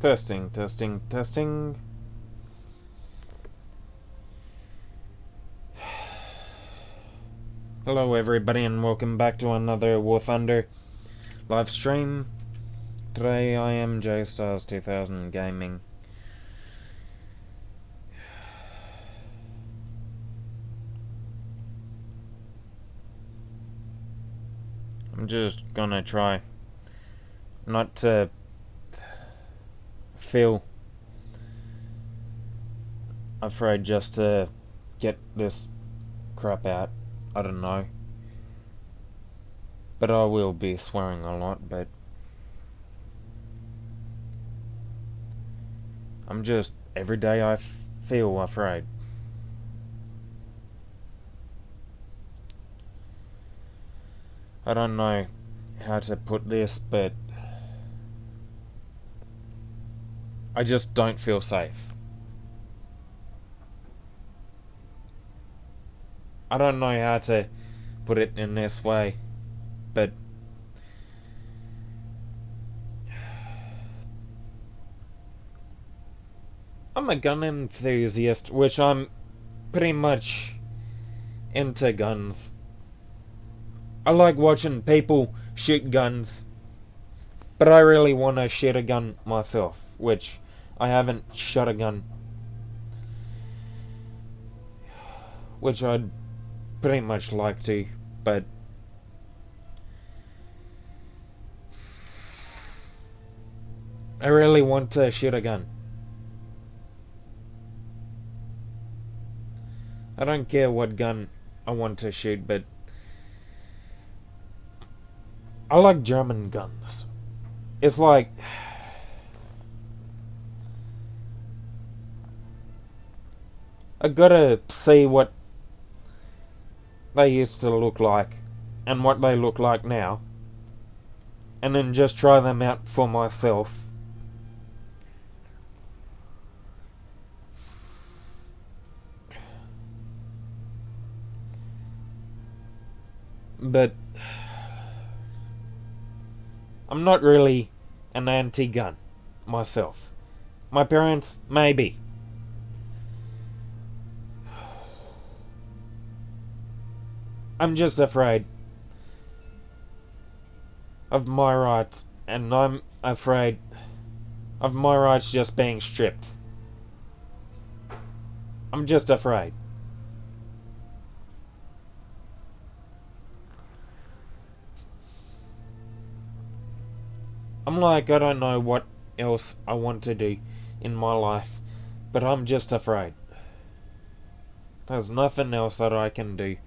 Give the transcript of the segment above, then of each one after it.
Testing, testing, testing. Hello everybody and welcome back to another Warthunder Livestream. Today I am JStars2000 Gaming. I'm just gonna try not to feel afraid, just to get this crap out. I don't know. But I will be swearing a lot, but I'm just, every day I feel afraid. I don't know how to put this, but I just don't feel safe. I don't know how to put it in this way, but I'm a gun enthusiast, which I'm pretty much into guns. I like watching people shoot guns, but I really want to shoot a gun myself, which I haven't shot a gun, which I'd pretty much like to, but I really want to shoot a gun. I don't care what gun I want to shoot, but I like German guns. It's like, I gotta see what they used to look like and what they look like now, and then just try them out for myself. But I'm not really an anti-gun myself. My parents, maybe. I'm just afraid of my rights, and I'm afraid of my rights just being stripped. I'm just afraid. I'm like, I don't know what else I want to do in my life, but I'm just afraid. There's nothing else that I can do.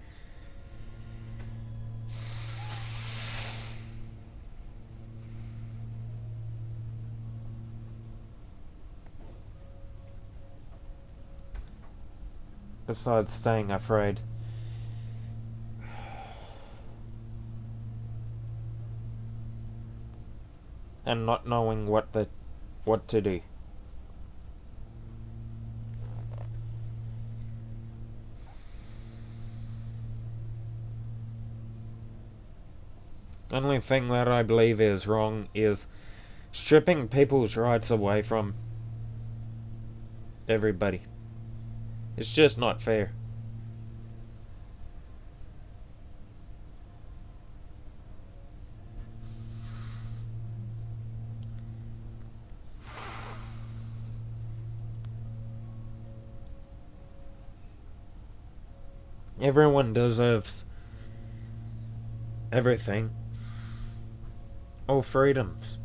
Besides staying afraid. And not knowing what to do. The only thing that I believe is wrong is stripping people's rights away from everybody. It's just not fair. Everyone deserves everything. All freedoms.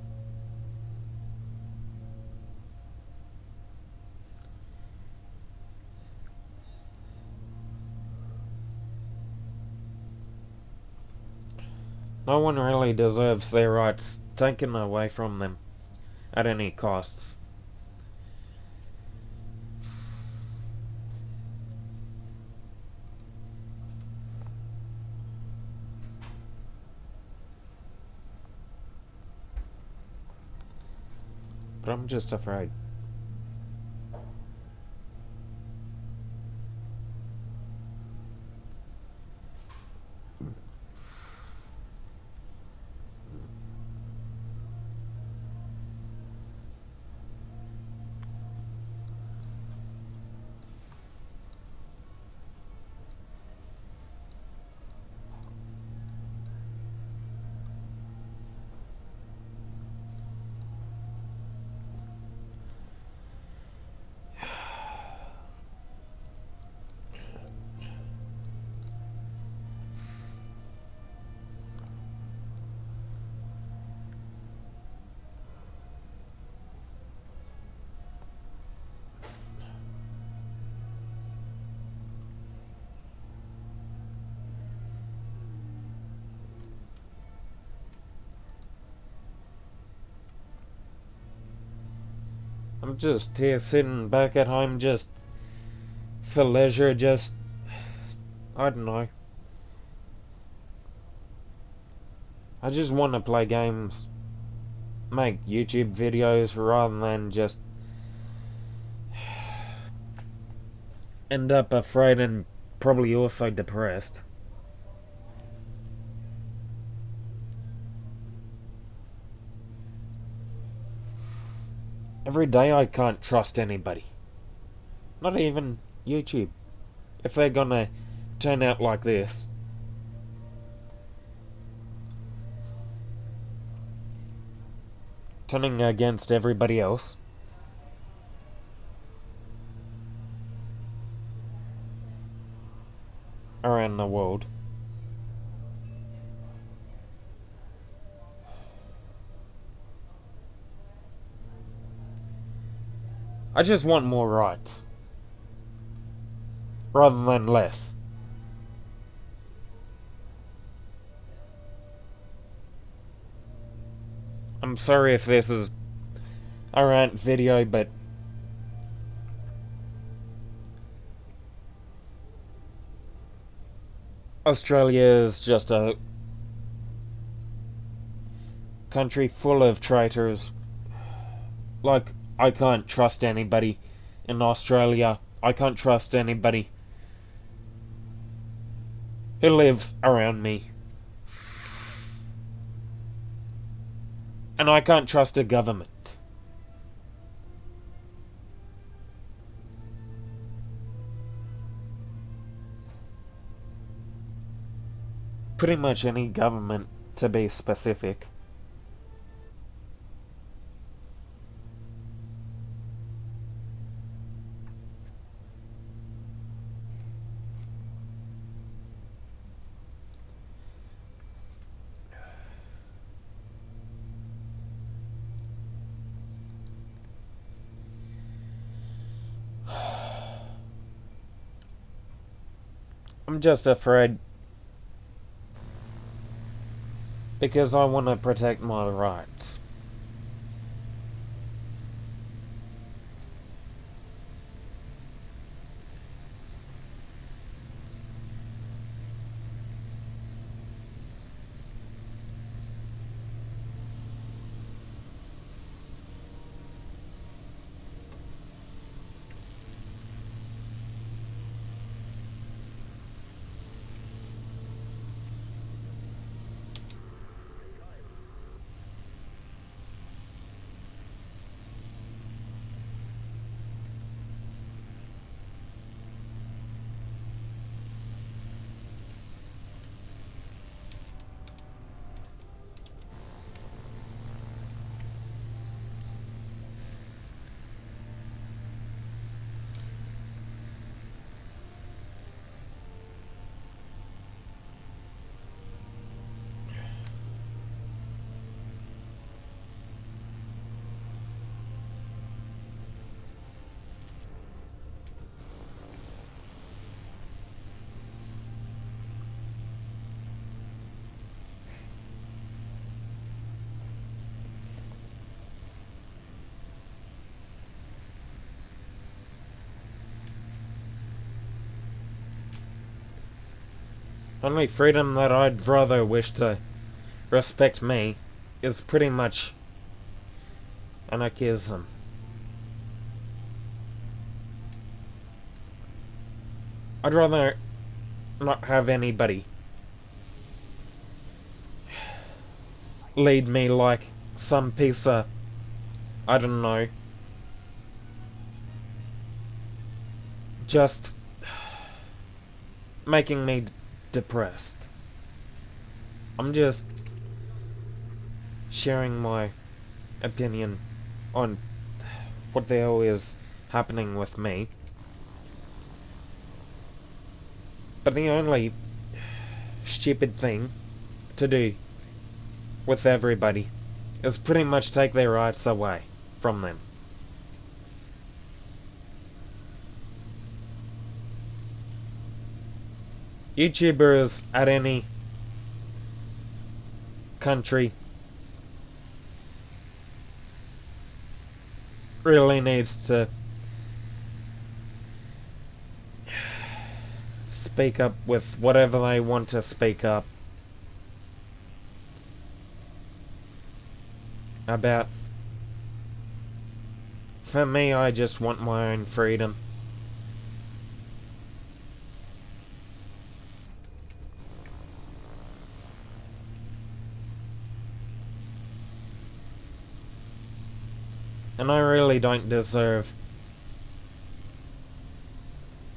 No one really deserves their rights taken away from them at any costs. But I'm just afraid. I'm just here sitting back at home just for leisure, just, I don't know. I just want to play games, make YouTube videos rather than just end up afraid and probably also depressed. Every day I can't trust anybody. Not even YouTube. If they're gonna turn out like this. Turning against everybody else. Around the world. I just want more rights. Rather than less. I'm sorry if this is a rant video, but Australia is just a country full of traitors. Like, I can't trust anybody in Australia. I can't trust anybody who lives around me. And I can't trust a government. Pretty much any government, to be specific. I'm just afraid because I want to protect my rights. Only freedom that I'd rather wish to respect me is pretty much anarchism. I'd rather not have anybody lead me like some piece of, I don't know, just making me depressed. I'm just sharing my opinion on what the hell is happening with me. But the only stupid thing to do with everybody is pretty much take their rights away from them. YouTubers at any country really needs to speak up with whatever they want to speak up about. For me, I just want my own freedom. And I really don't deserve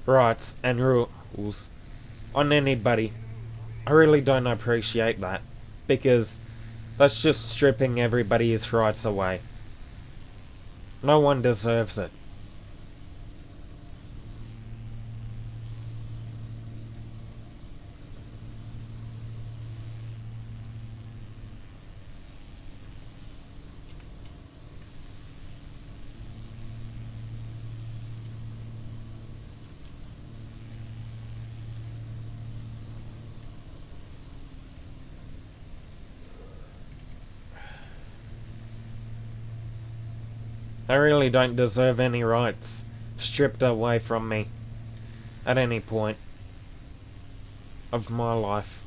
rights and rules on anybody. I really don't appreciate that, because that's just stripping everybody's rights away. No one deserves it. I really don't deserve any rights stripped away from me at any point of my life.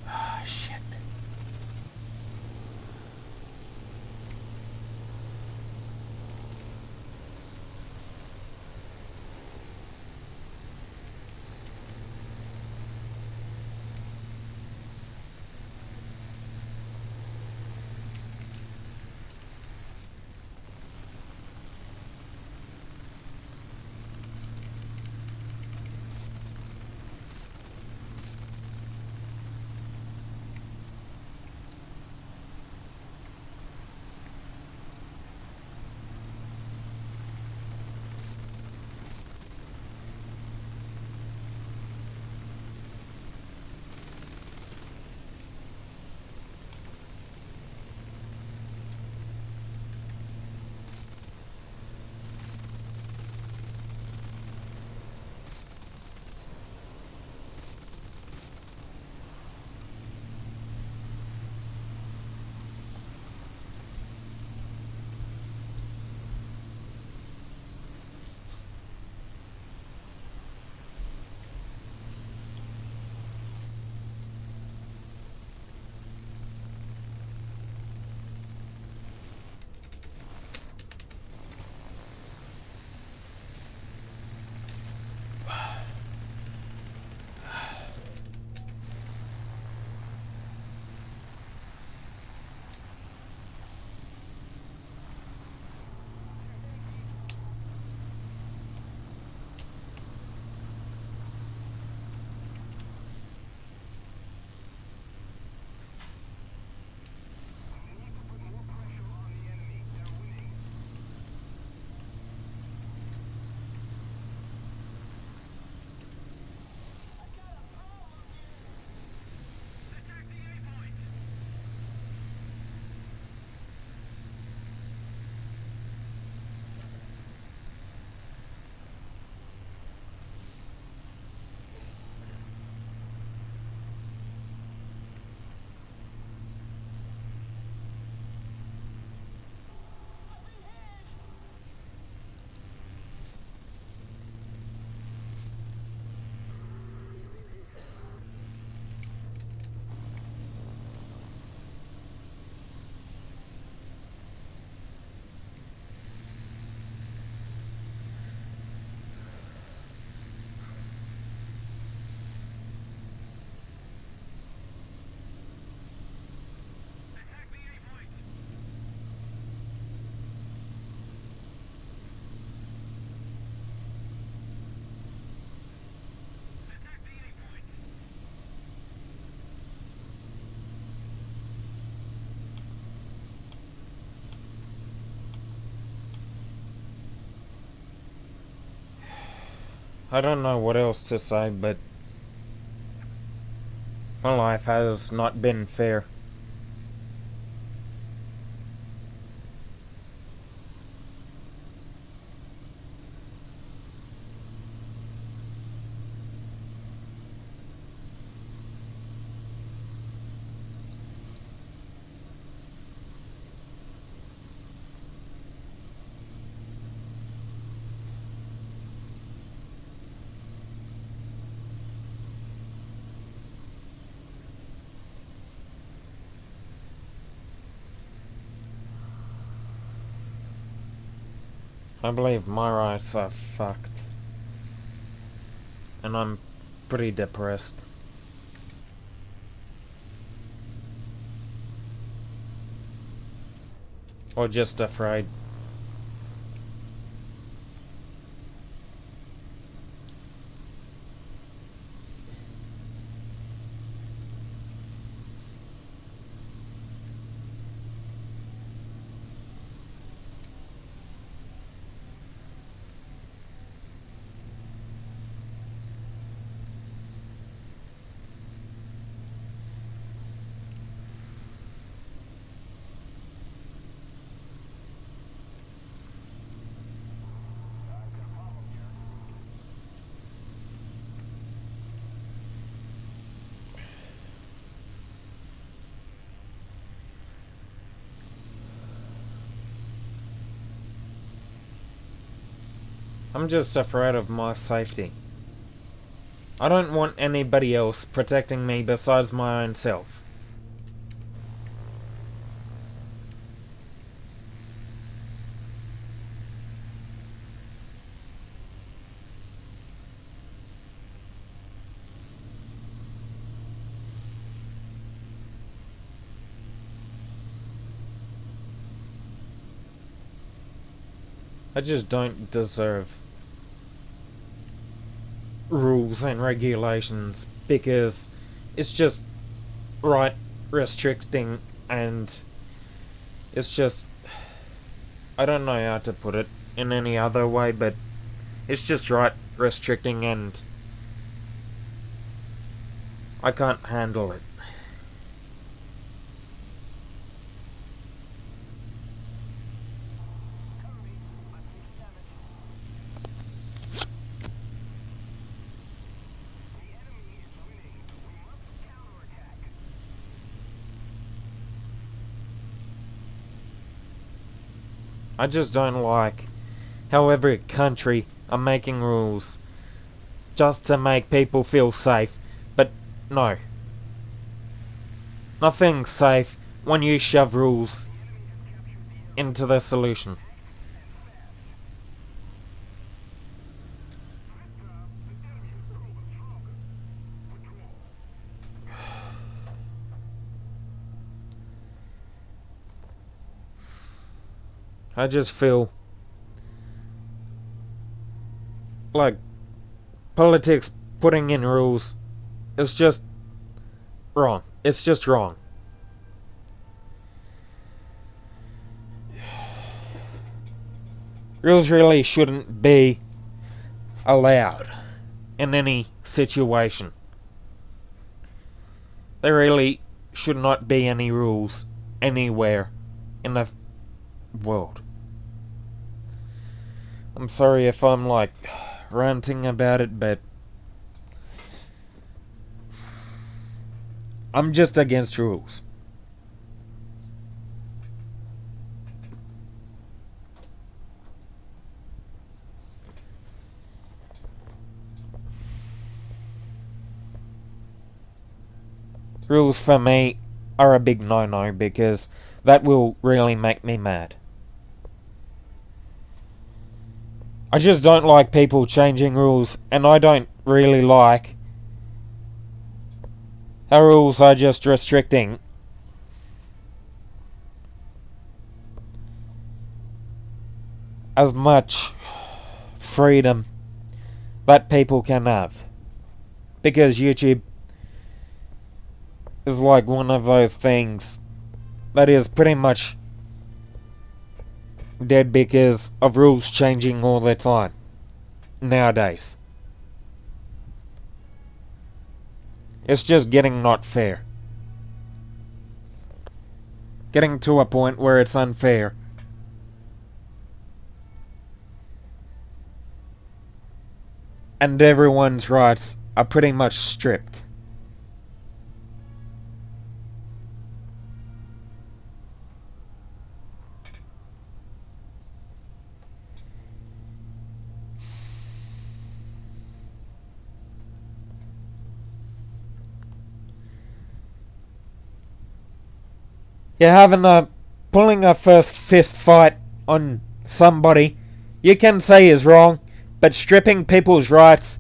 Ah, shit. I don't know what else to say, but my life has not been fair. I believe my rights are fucked. And I'm pretty depressed. Or just afraid. I'm just afraid of my safety. I don't want anybody else protecting me besides my own self. I just don't deserve rules and regulations because it's just right restricting, and it's just, I don't know how to put it in any other way, but it's just right restricting and I can't handle it. I just don't like how every country are making rules just to make people feel safe. But no. Nothing's safe when you shove rules into the solution. I just feel like politics putting in rules is just wrong. It's just wrong. Rules really shouldn't be allowed in any situation. There really should not be any rules anywhere in the world. I'm sorry if I'm like ranting about it, but I'm just against rules. Rules for me are a big no-no because that will really make me mad. I just don't like people changing rules, and I don't really like how rules are just restricting as much freedom that people can have. Because YouTube is like one of those things that is pretty much dead because of rules changing all the time nowadays. It's just getting not fair. Getting to a point where it's unfair. And everyone's rights are pretty much stripped. You're pulling a first fist fight on somebody. you can say is wrong, but stripping people's rights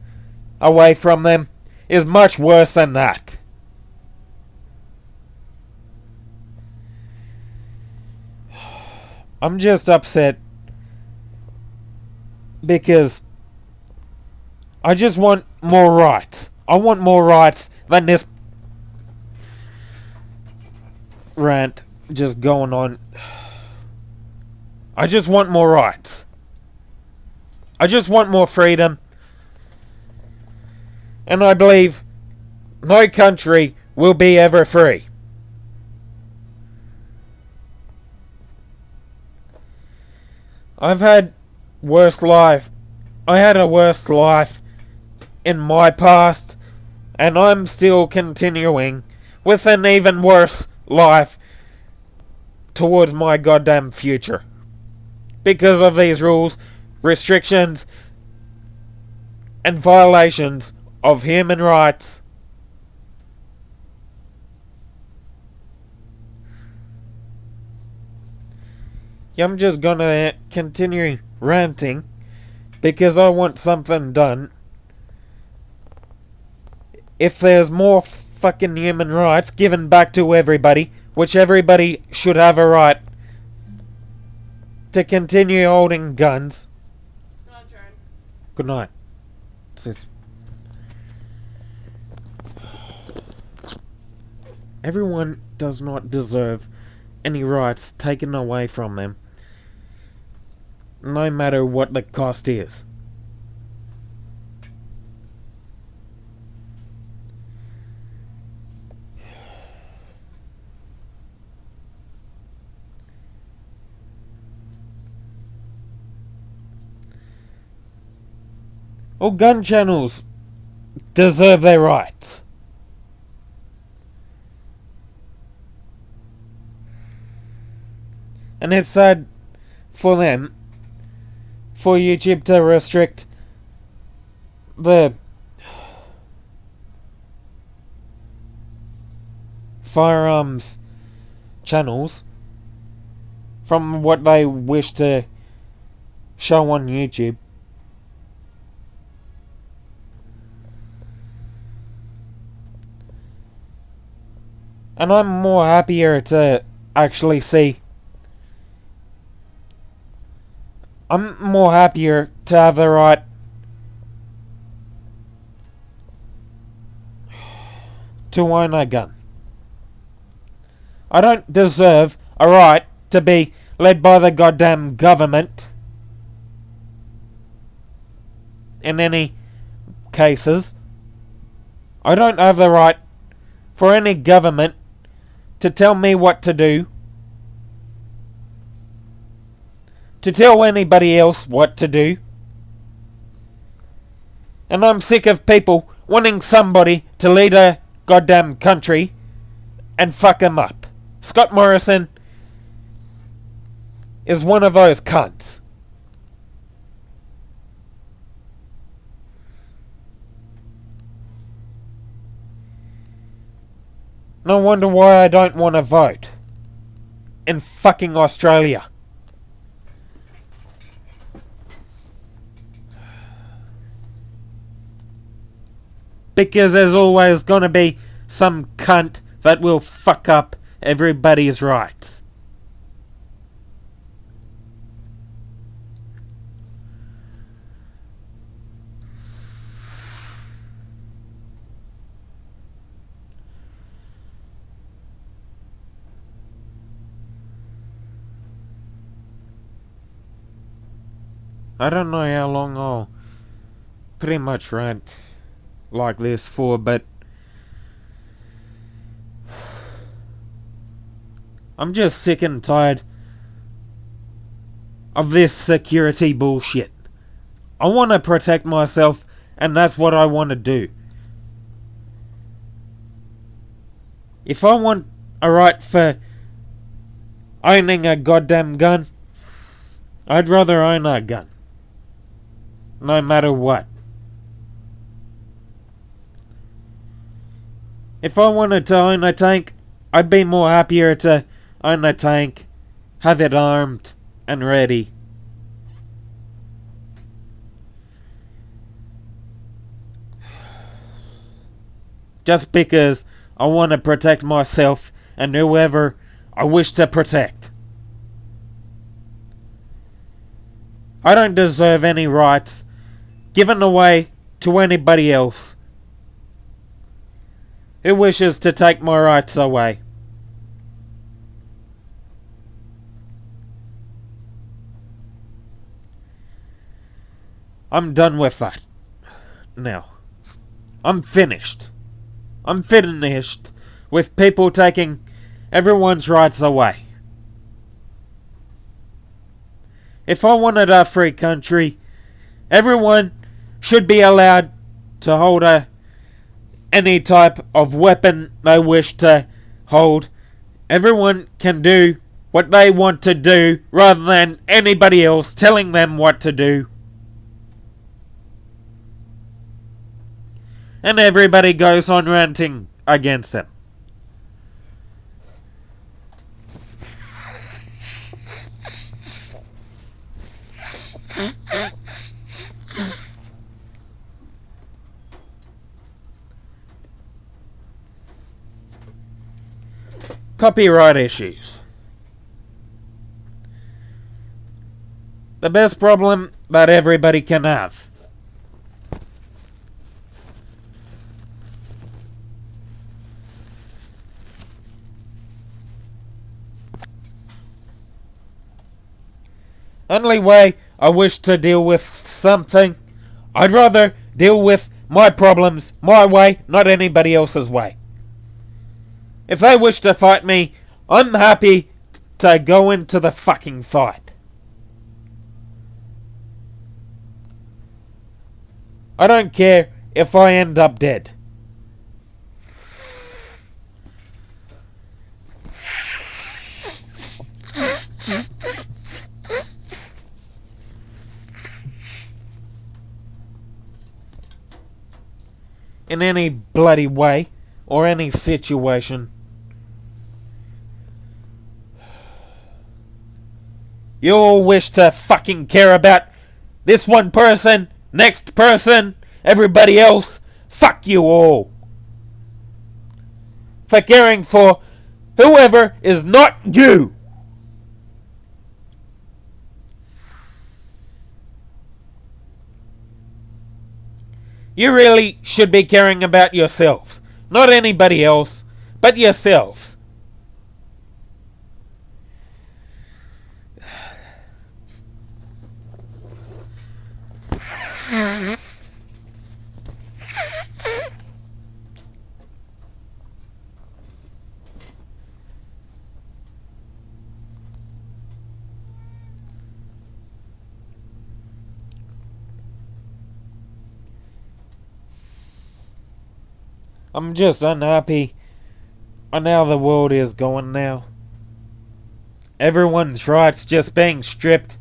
away from them is much worse than that. I'm just upset because I just want more rights. I want more rights than this rant just going on. I just want more rights. I just want more freedom. And I believe no country will be ever free. I've had worse life. I had a worse life in my past, and I'm still continuing with an even worse life towards my goddamn future. Because of these rules, restrictions, and violations of human rights. I'm just gonna continue ranting because I want something done. If there's more fucking human rights given back to everybody, which everybody should have a right to continue holding guns. Good night. Sis. Everyone does not deserve any rights taken away from them, no matter what the cost is. All gun channels deserve their rights. And it's sad for them, for YouTube to restrict the firearms channels from what they wish to show on YouTube. And I'm more happier to actually see. I'm more happier to have the right to own a gun. I don't deserve a right to be led by the goddamn government in any cases. I don't have the right for any government to tell me what to do, to tell anybody else what to do. And I'm sick of people wanting somebody to lead a goddamn country and fuck them up. Scott Morrison is one of those cunts. No wonder why I don't want to vote in fucking Australia. Because there's always gonna be some cunt that will fuck up everybody's rights. I don't know how long I'll pretty much rant like this for, but I'm just sick and tired of this security bullshit. I want to protect myself, and that's what I want to do. If I want a right for owning a goddamn gun, I'd rather own a gun. No matter what. If I wanted to own a tank, I'd be more happier to own a tank, have it armed and ready. just because I want to protect myself and whoever I wish to protect. I don't deserve any rights given away to anybody else who wishes to take my rights away. I'm done with that. Now, I'm finished. I'm finished with people taking everyone's rights away. If I wanted a free country, everyone should be allowed to hold any type of weapon they wish to hold. Everyone can do what they want to do rather than anybody else telling them what to do. And everybody goes on ranting against them. Copyright issues. The best problem that everybody can have. Only way I wish to deal with something, I'd rather deal with my problems my way, not anybody else's way. If they wish to fight me, I'm happy to go into the fucking fight. I don't care if I end up dead. In any bloody way, or any situation. You all wish to fucking care about this one person, next person, everybody else. Fuck you all. For caring for whoever is not you. You really should be caring about yourselves. Not anybody else, but yourselves. I'm just unhappy on how the world is going now. Everyone's rights just being stripped.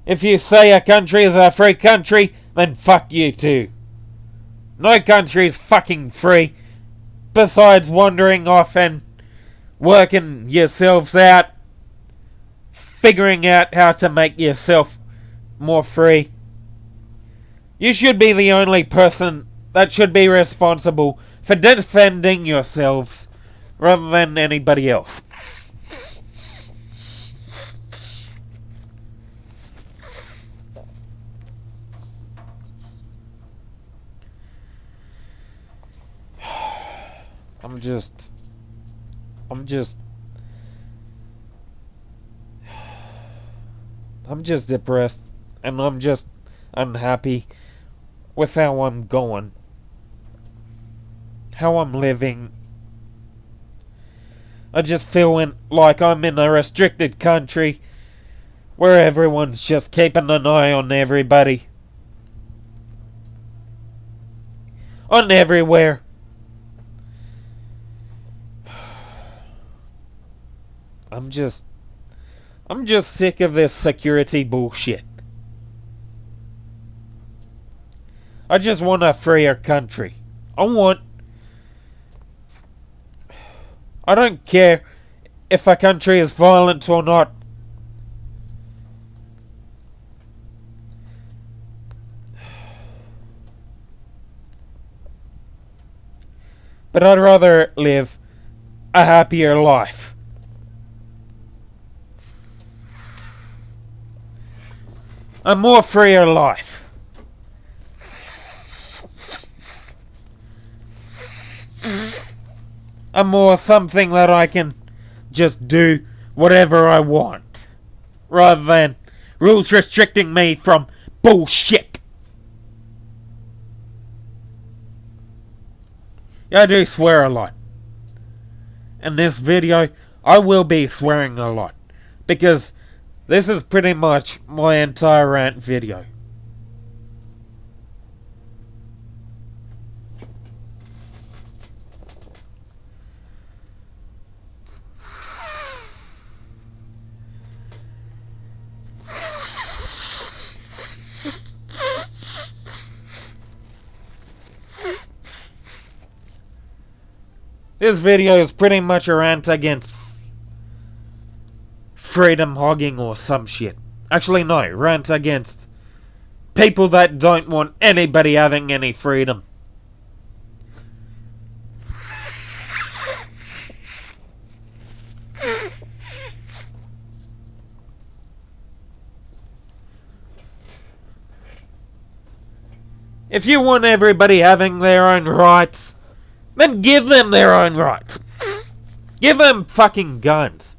If you say a country is a free country, then fuck you too. No country is fucking free. Besides wandering off and working yourselves out, figuring out how to make yourself more free. You should be the only person that should be responsible for defending yourselves rather than anybody else. I'm just depressed, and I'm just unhappy with how I'm going, how I'm living. I just feel like I'm in a restricted country where everyone's just keeping an eye on everybody, on everywhere. I'm just sick of this security bullshit. I just want a freer country. I don't care if a country is violent or not. but I'd rather live a happier life. A more freer life. A more something that I can just do whatever I want, rather than rules restricting me from bullshit. I do swear a lot. In this video, I will be swearing a lot, because this is pretty much my entire rant video. This video is pretty much a rant against freedom hogging or some shit. Actually, no, rant against people that don't want anybody having any freedom. If you want everybody having their own rights, then give them their own rights. Give them fucking guns.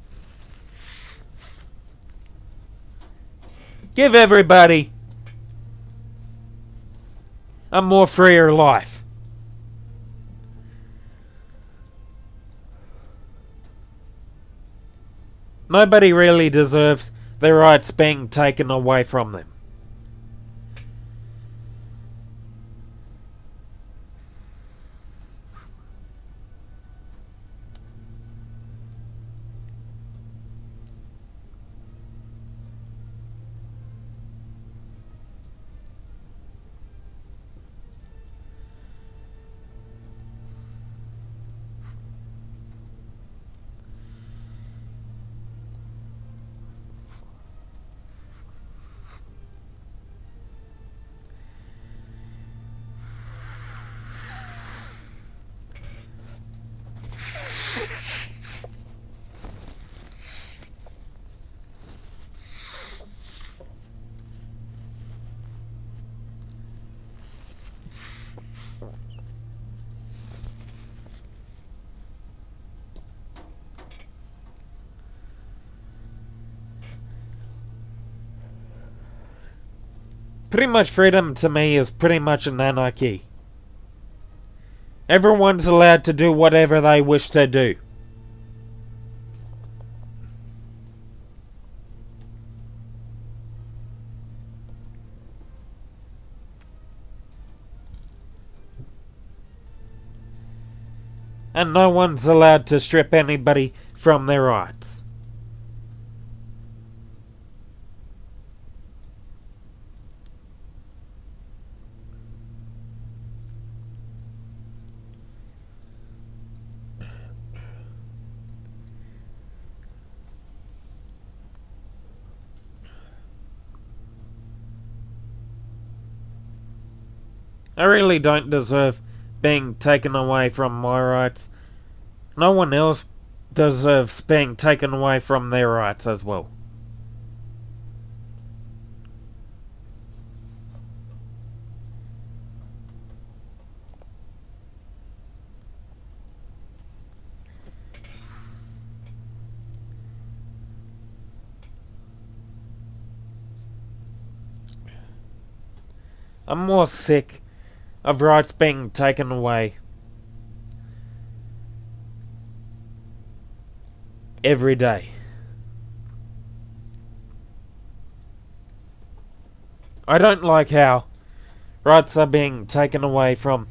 Give everybody a more freer life. Nobody really deserves their rights being taken away from them. Pretty much freedom to me is pretty much an anarchy. Everyone's allowed to do whatever they wish to do. And no one's allowed to strip anybody from their rights. I really don't deserve being taken away from my rights. No one else deserves being taken away from their rights as well. I'm more sick of rights being taken away every day. I don't like how rights are being taken away from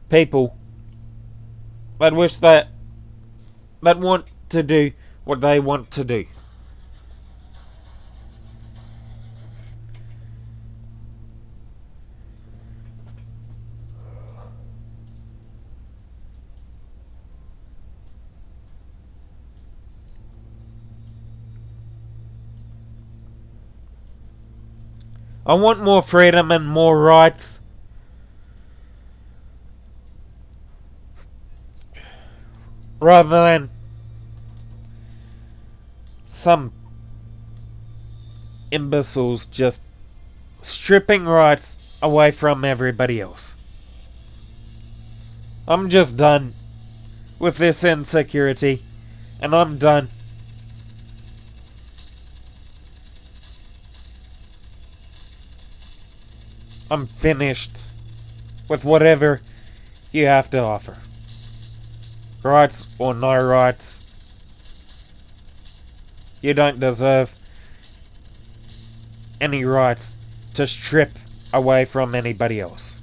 people that wish that want to do what they want to do. I want more freedom and more rights rather than some imbeciles just stripping rights away from everybody else. I'm just done with this insecurity, and I'm done. I'm finished with whatever you have to offer. Rights or no rights, you don't deserve any rights to strip away from anybody else.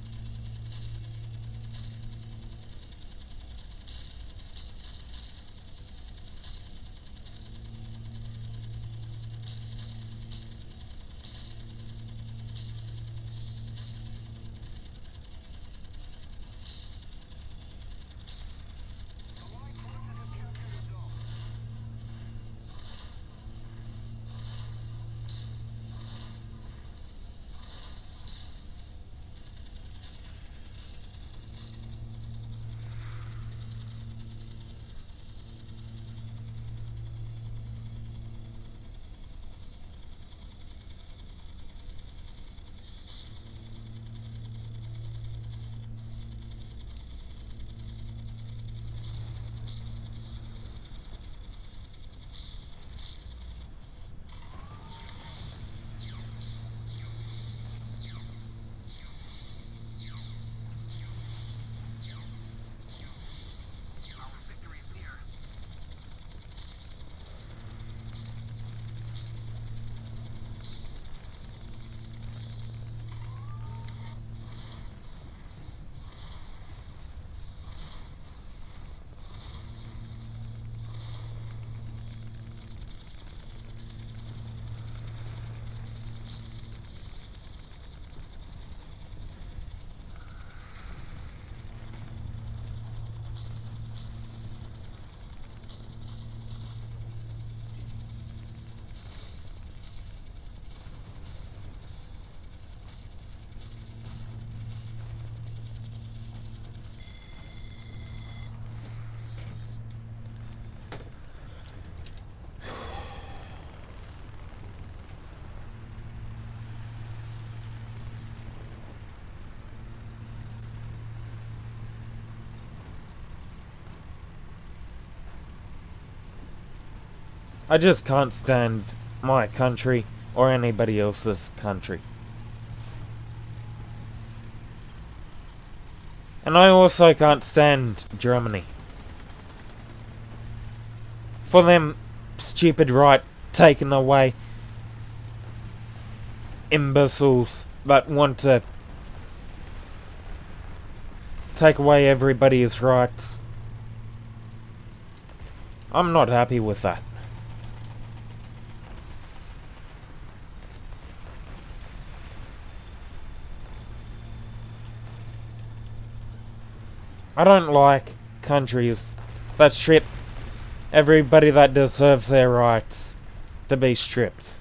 I just can't stand my country or anybody else's country. And I also can't stand Germany. For them stupid right taken away imbeciles that want to take away everybody's rights. I'm not happy with that. I don't like countries that strip everybody that deserves their rights to be stripped.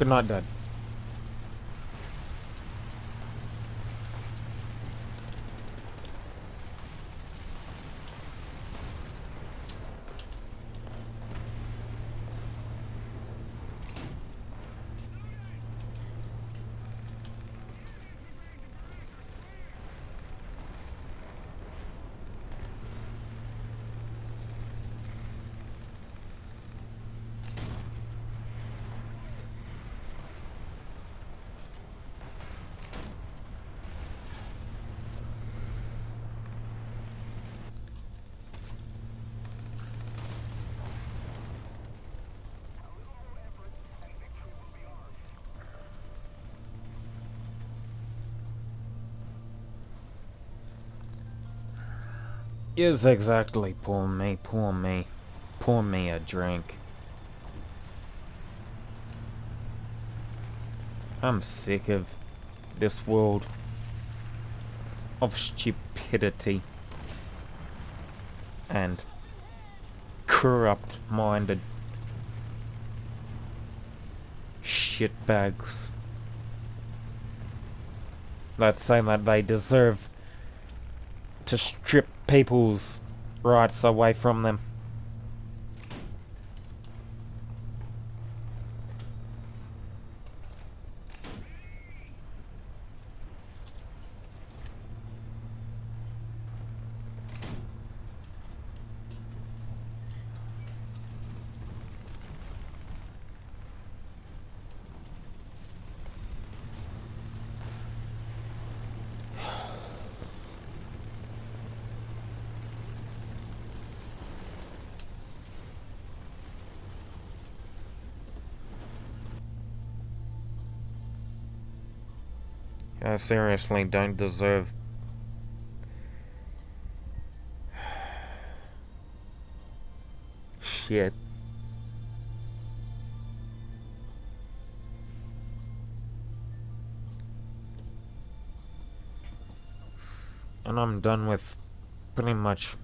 Good night, Dad. Yes, exactly. Pour me, pour me. Pour me a drink. I'm sick of this world of stupidity and corrupt-minded shitbags that say that they deserve to strip people's rights away from them. I seriously don't deserve shit. And I'm done with pretty much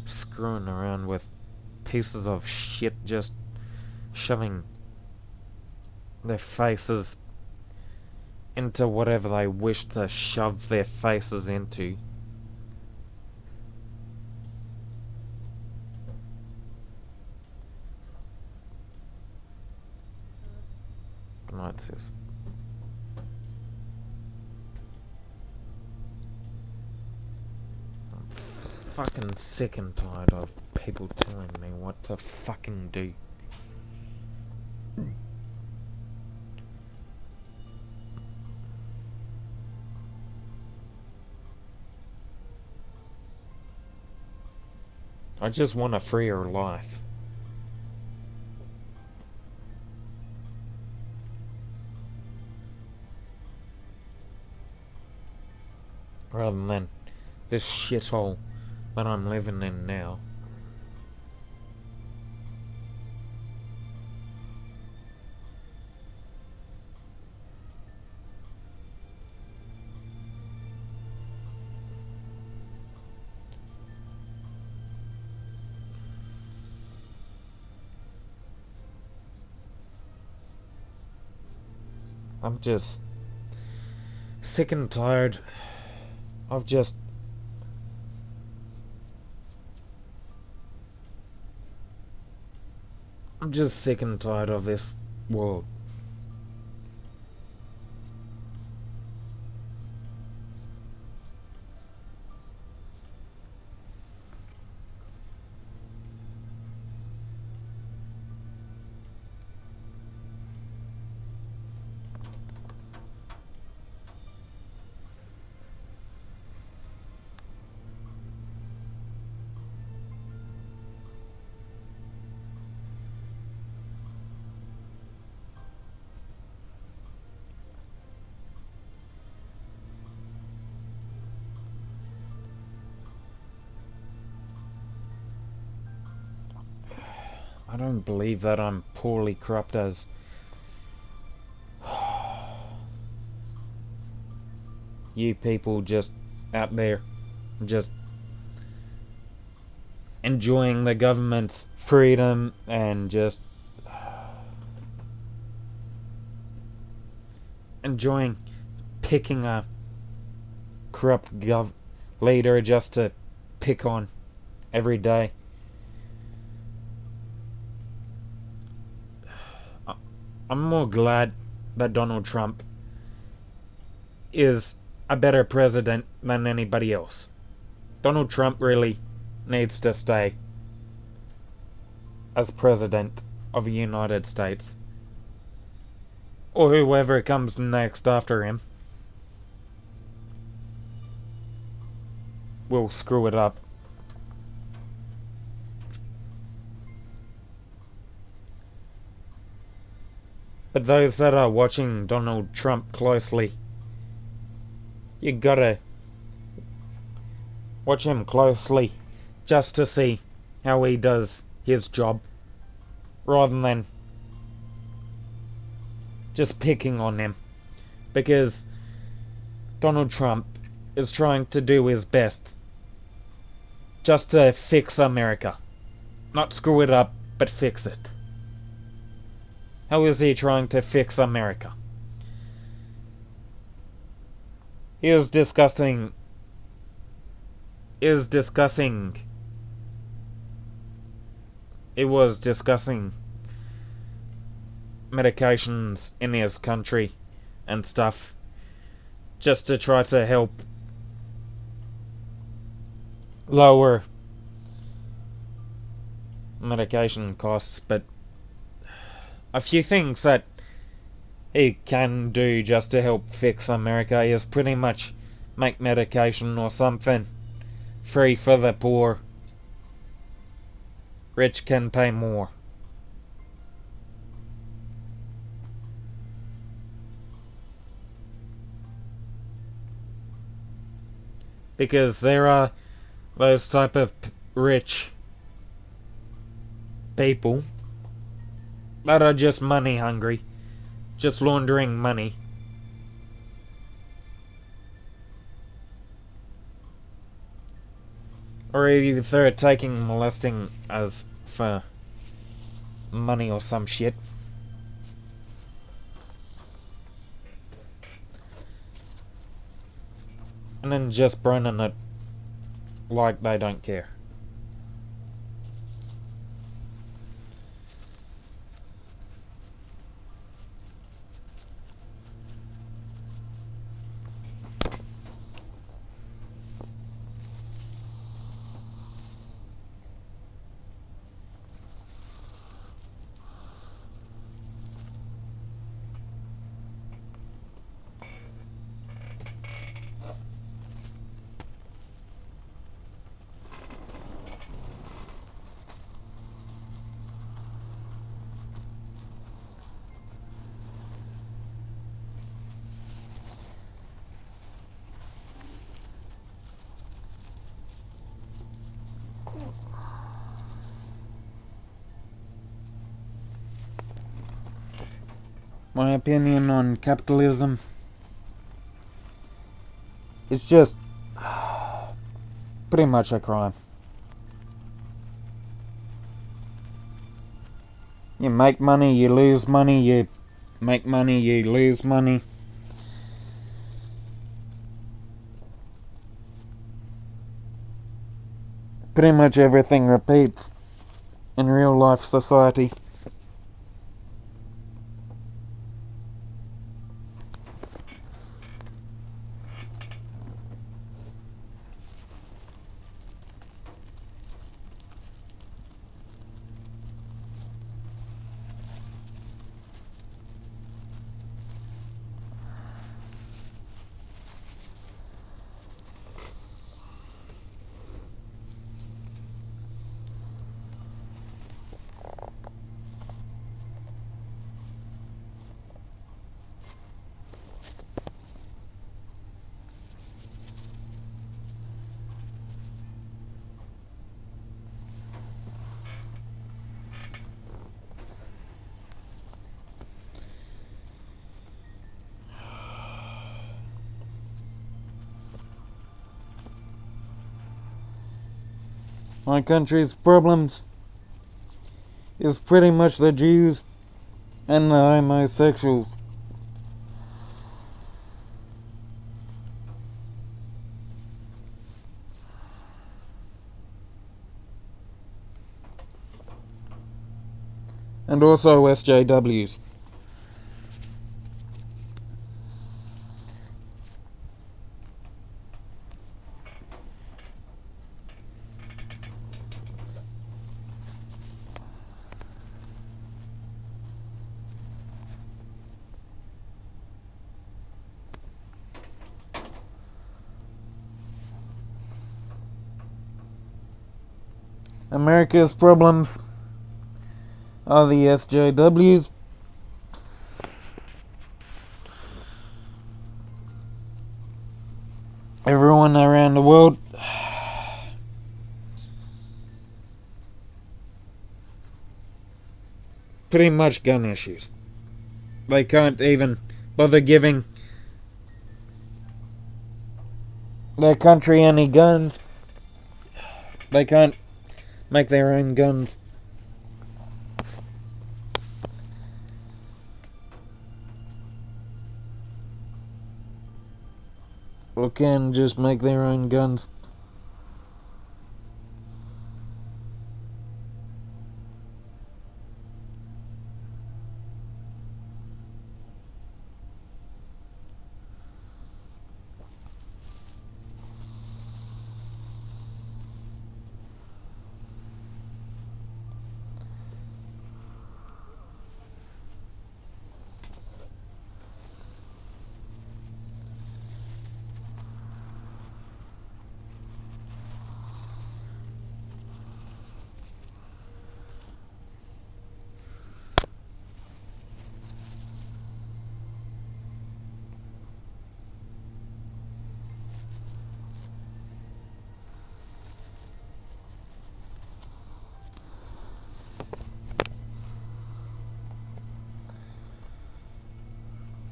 screwing around with pieces of shit just shoving their faces into whatever they wish to shove their faces into. Good night, sis. I'm fucking sick and tired of people telling me what to fucking do. I just want a freer life. Rather than this shithole that I'm living in now. I'm just sick and tired of just I'm just sick and tired of this world. I don't believe that I'm poorly corrupt as you people just out there just enjoying the government's freedom and just enjoying picking a corrupt leader just to pick on every day. I'm more glad that Donald Trump is a better president than anybody else. Donald Trump really needs to stay as president of the United States. Or whoever comes next after him will screw it up. But those that are watching Donald Trump closely, you gotta watch him closely just to see how he does his job, rather than just picking on him. Because Donald Trump is trying to do his best just to fix America. Not screw it up, but fix it. How is he trying to fix America? He was discussing medications in his country and stuff, just to try to help lower medication costs. But a few things that he can do just to help fix America is pretty much make medication or something free for the poor. Rich can pay more. Because there are those type of rich people that are just money hungry, just laundering money. Or either taking molesting as for money or some shit. And then just burning it like they don't care. My opinion on capitalism is just pretty much a crime. You make money, you lose money, you make money, you lose money. Pretty much everything repeats in real life society. My country's problems is pretty much the Jews and the homosexuals. And also SJWs. America's problems are the SJWs. Everyone around the world pretty much gun issues. They can't even bother giving their country any guns. They can't make their own guns. Or can just make their own guns.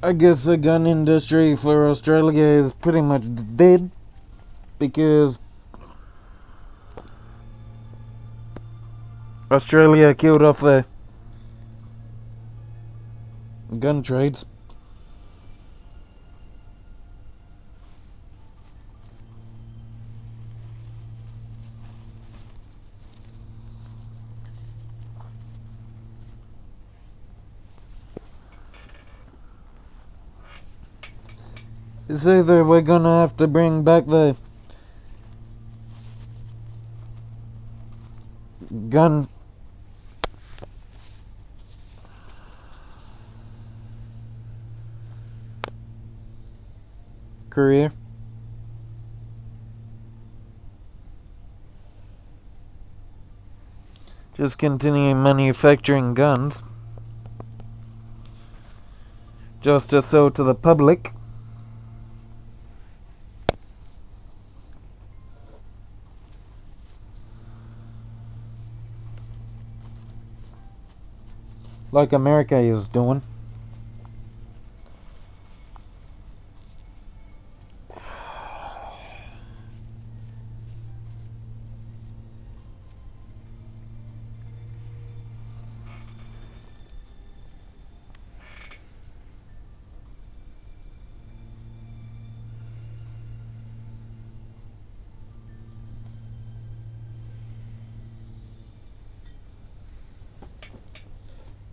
I guess the gun industry for Australia is pretty much dead because Australia killed off the gun trades. It's either we're gonna have to bring back the gun career, just continuing manufacturing guns just to sell to the public. Like America is doing.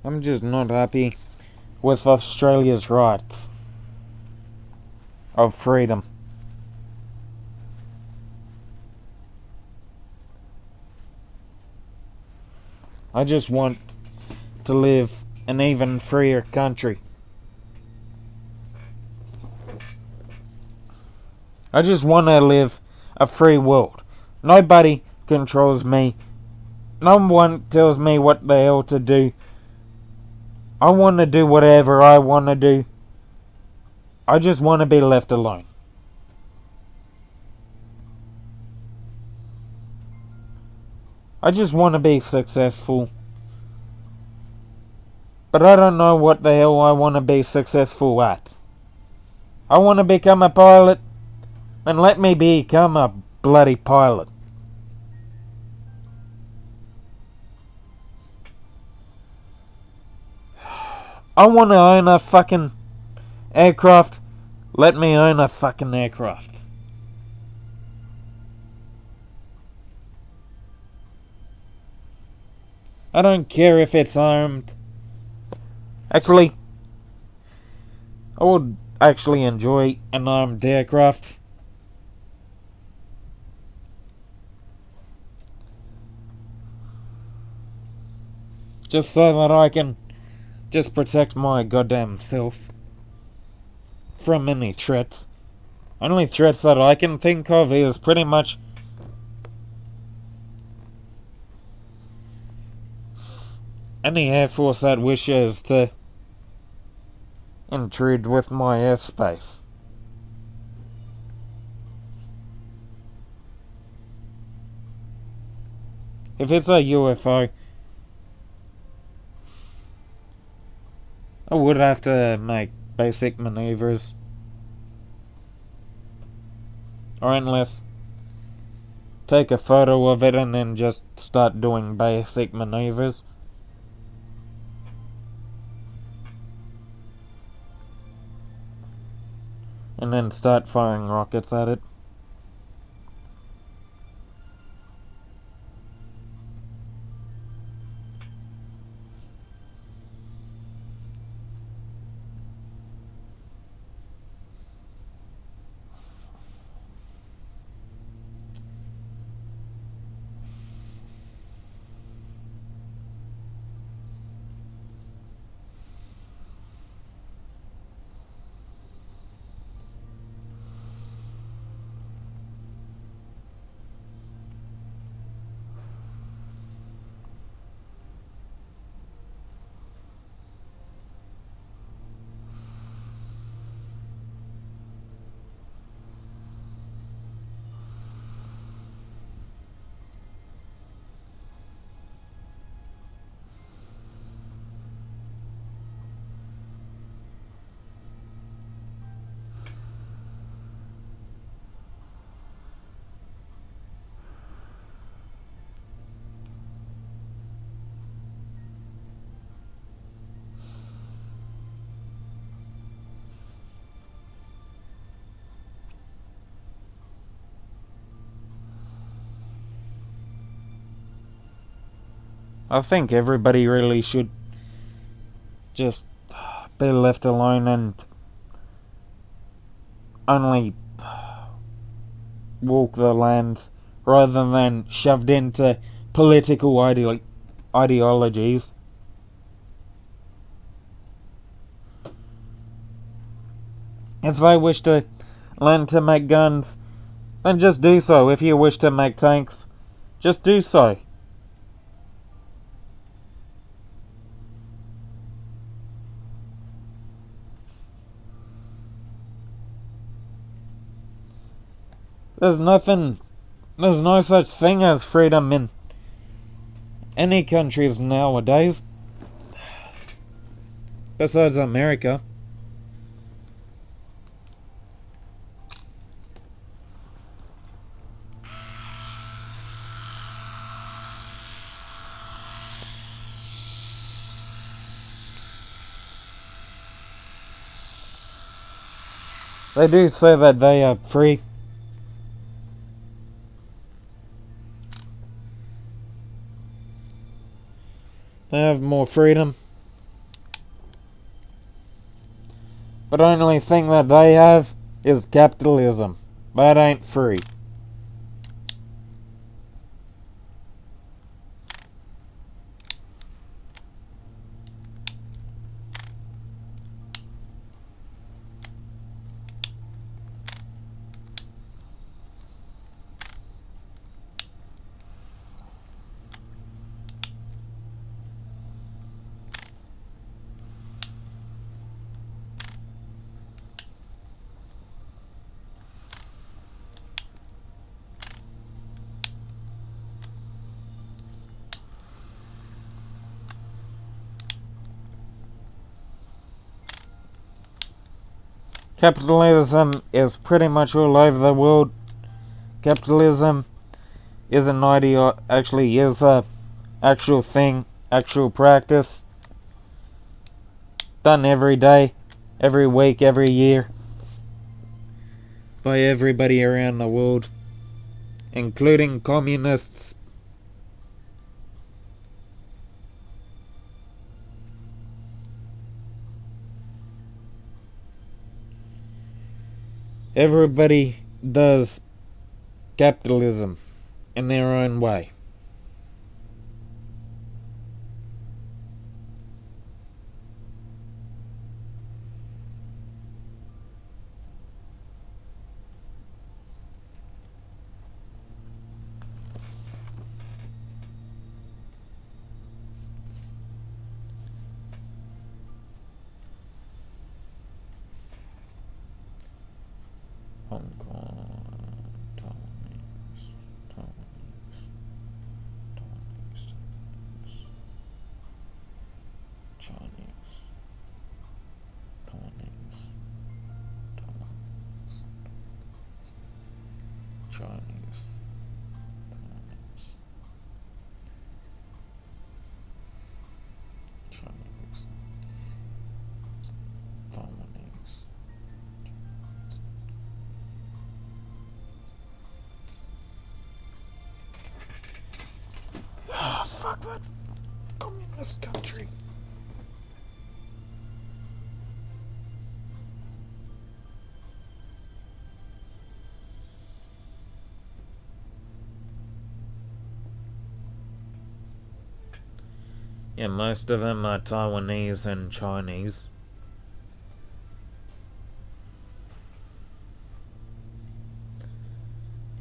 I'm just not happy with Australia's rights of freedom. I just want to live an even freer country. I just want to live a free world. Nobody controls me. No one tells me what the hell to do. I want to do whatever I want to do. I just want to be left alone. I just want to be successful. But I don't know what the hell I want to be successful at. I want to become a pilot. Then let me become a bloody pilot. I want to own a fucking aircraft. Let me own a fucking aircraft. I don't care if it's armed. Actually, I would actually enjoy an armed aircraft. Just so that I can just protect my goddamn self from any threats. Only threats that I can think of is pretty much any Air Force that wishes to intrude with my airspace. If it's a UFO, I would have to make basic maneuvers. Or unless take a photo of it and then just start doing basic maneuvers. And then start firing rockets at it. I think everybody really should just be left alone and only walk the lands rather than shoved into political ideologies. If they wish to learn to make guns, then just do so. If you wish to make tanks, just do so. There's no such thing as freedom in any countries nowadays, besides America. They do say that they are free. They have more freedom. But the only thing that they have is capitalism. That ain't free. Capitalism is pretty much all over the world. Capitalism is an actually is a actual thing, actual practice, done every day, every week, every year, by everybody around the world, including communists. Everybody does capitalism in their own way. Hong Kong, Taiwanese, Taiwanese, Taiwanese, Chinese, Taiwanese, Taiwanese, Chinese, Taiwanese, Chinese, Taiwanese. Ah, fuck that communist country. Yeah, most of them are Taiwanese and Chinese.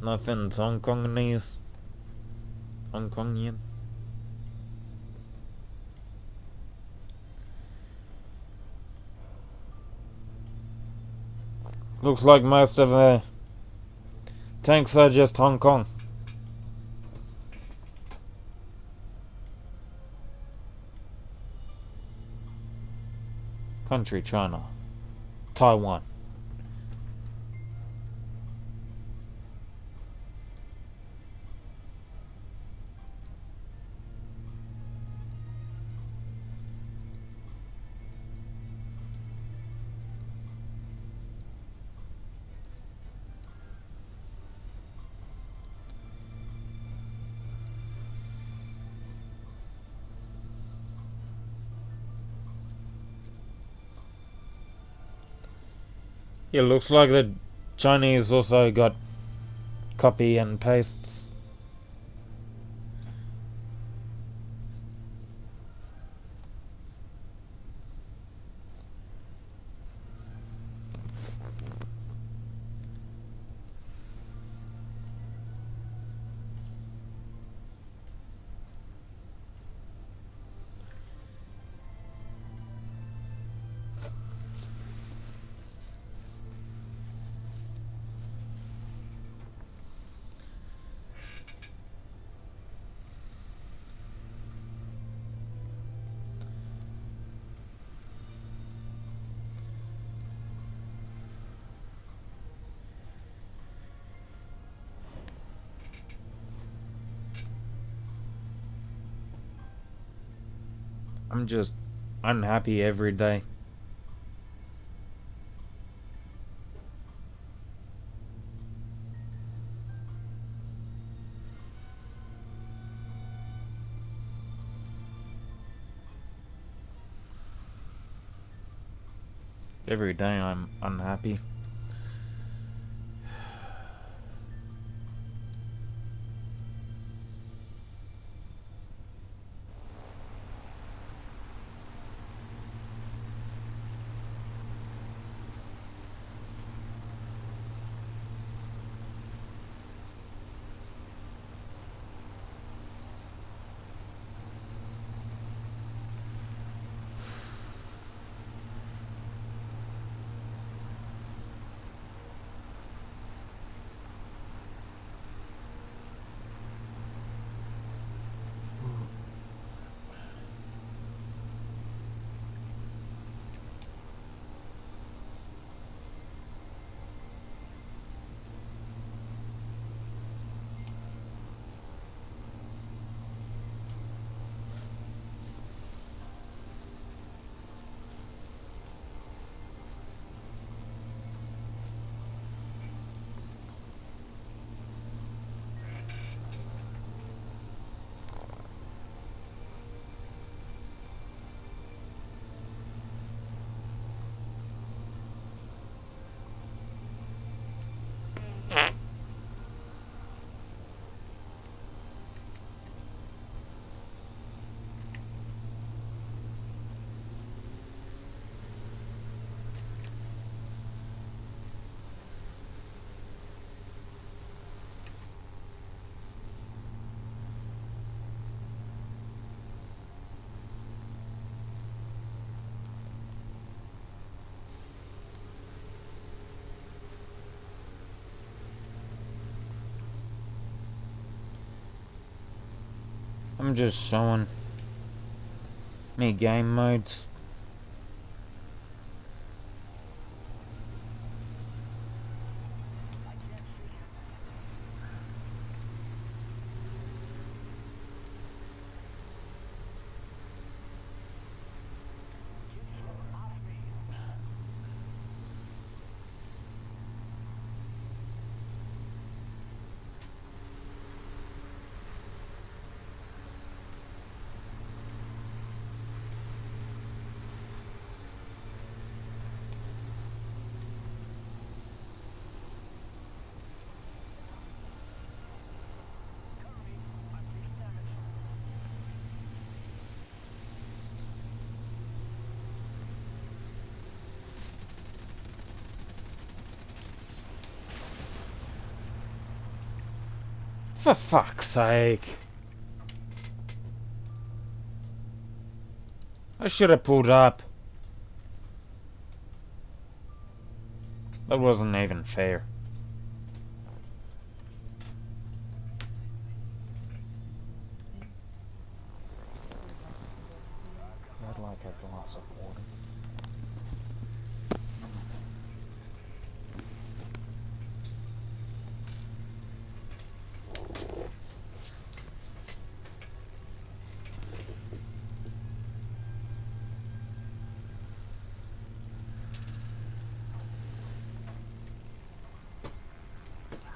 Nothing's Hong Kongese. Hong Kongian. Looks like most of the tanks are just Hong Kong. Country, China. Taiwan. It looks like the Chinese also got copy and pastes. I'm just unhappy every day. Every day I'm unhappy. I'm just showing me game modes. For fuck's sake. I should have pulled up. That wasn't even fair. I'd like a glass of water.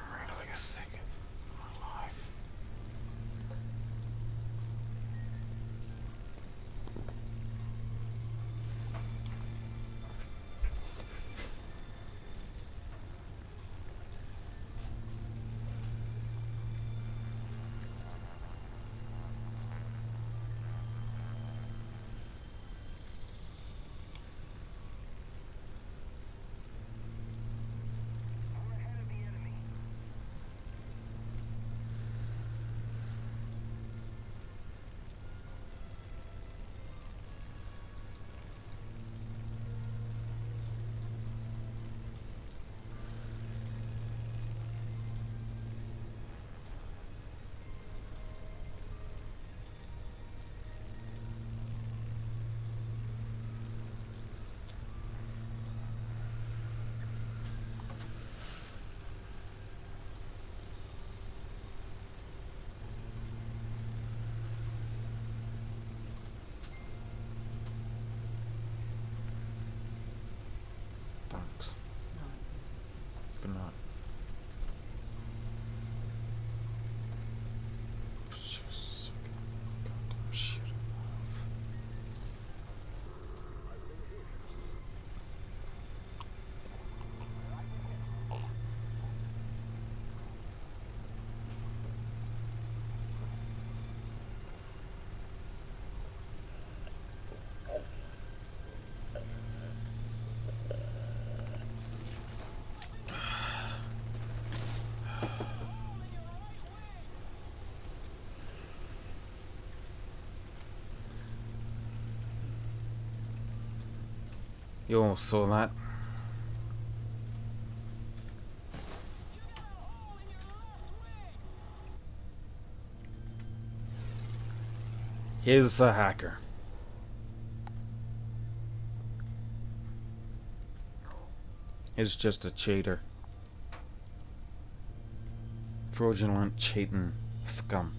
I'm really sick of my life. Thanks. Good night. Just suck it. Goddamn shit. You all saw that. He's a hacker. He's just a cheater. Fraudulent cheating scum.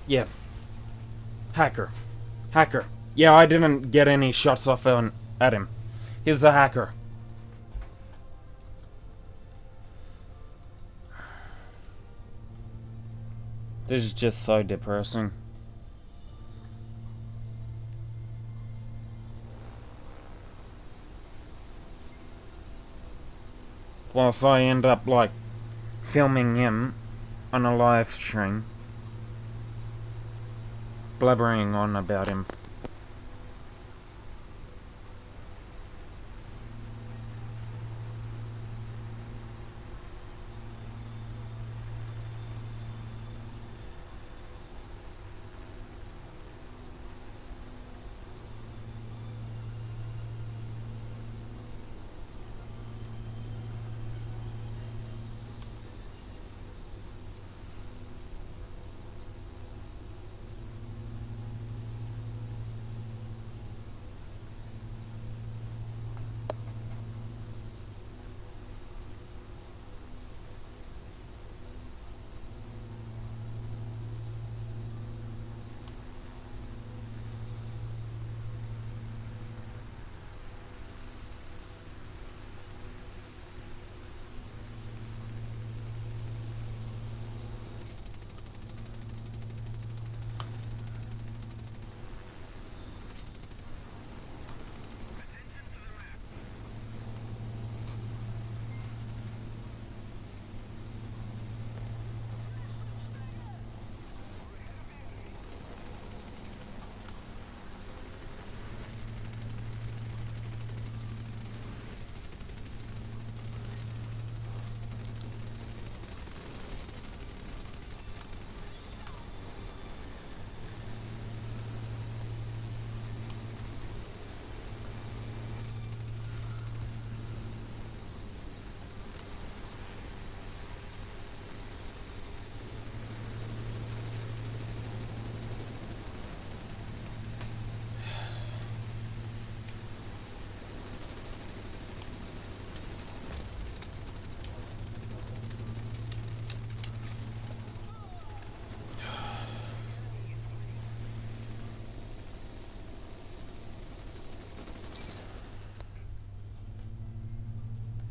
Yeah. Hacker. Hacker. Yeah, I didn't get any shots off at him. He's a hacker. This is just so depressing. Whilst I end up, like, filming him on a live stream, blabbering on about him.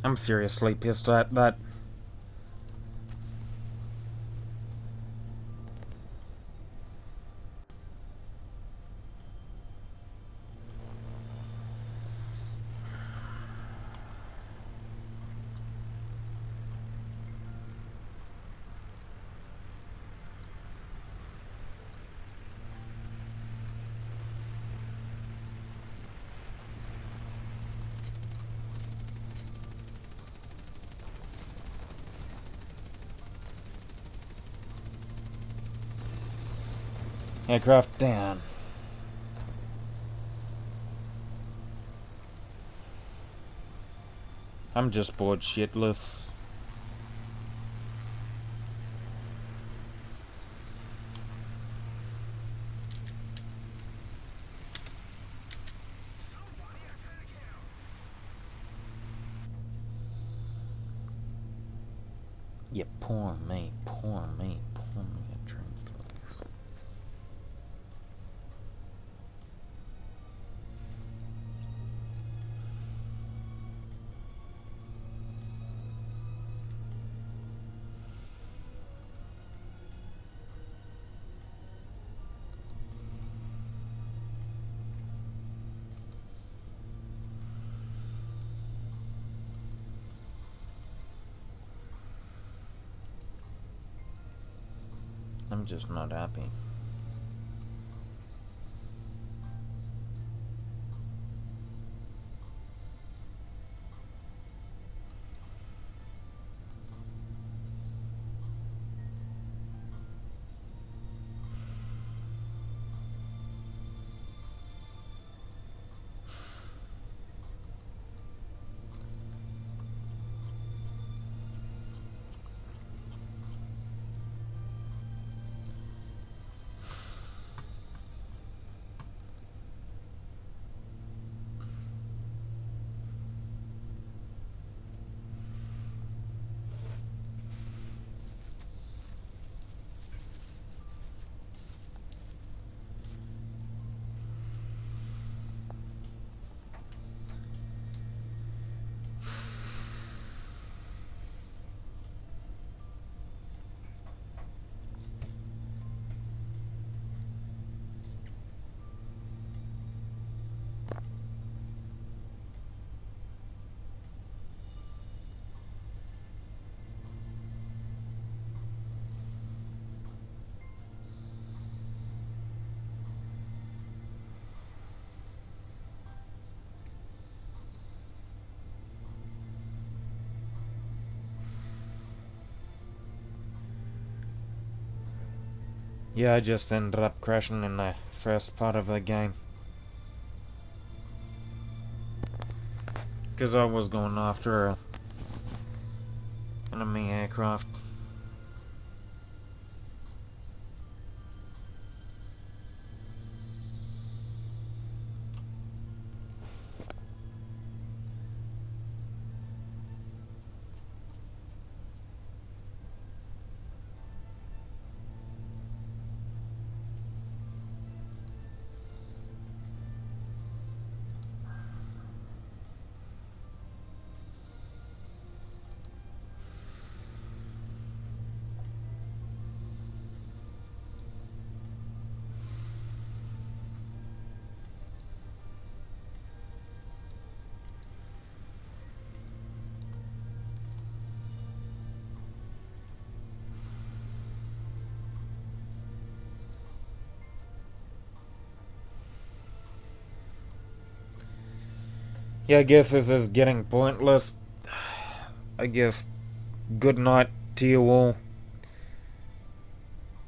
I'm seriously pissed at that. Aircraft down. I'm just bored shitless. Yeah, poor me, poor me, poor me. A drink, please. I'm just not happy. Yeah, I just ended up crashing in the first part of the game. Because I was going after a enemy aircraft. Yeah, I guess this is getting pointless. I guess good night to you all.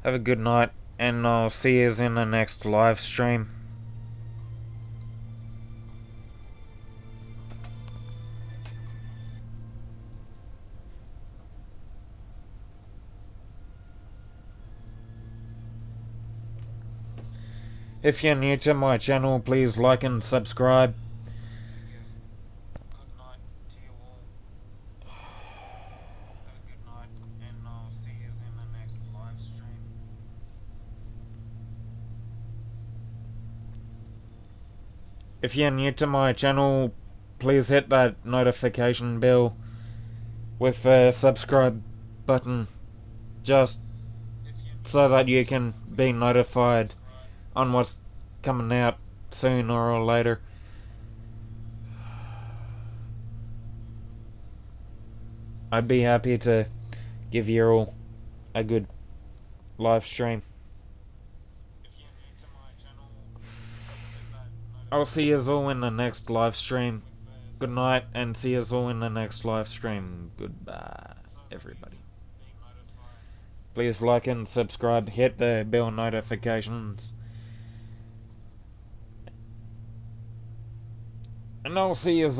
Have a good night, and I'll see you in the next live stream. If you're new to my channel, please like and subscribe. Good night to you all. Have a good night, and I'll see you in the next live stream. If you're new to my channel, please hit that notification bell with the subscribe button, just so that you can be notified on what's coming out sooner or later. I'd be happy to give you all a good live stream. I'll see you all in the next live stream. Good night, and see you all in the next live stream. Goodbye, everybody. Please like and subscribe, hit the bell notifications. And I'll see you all.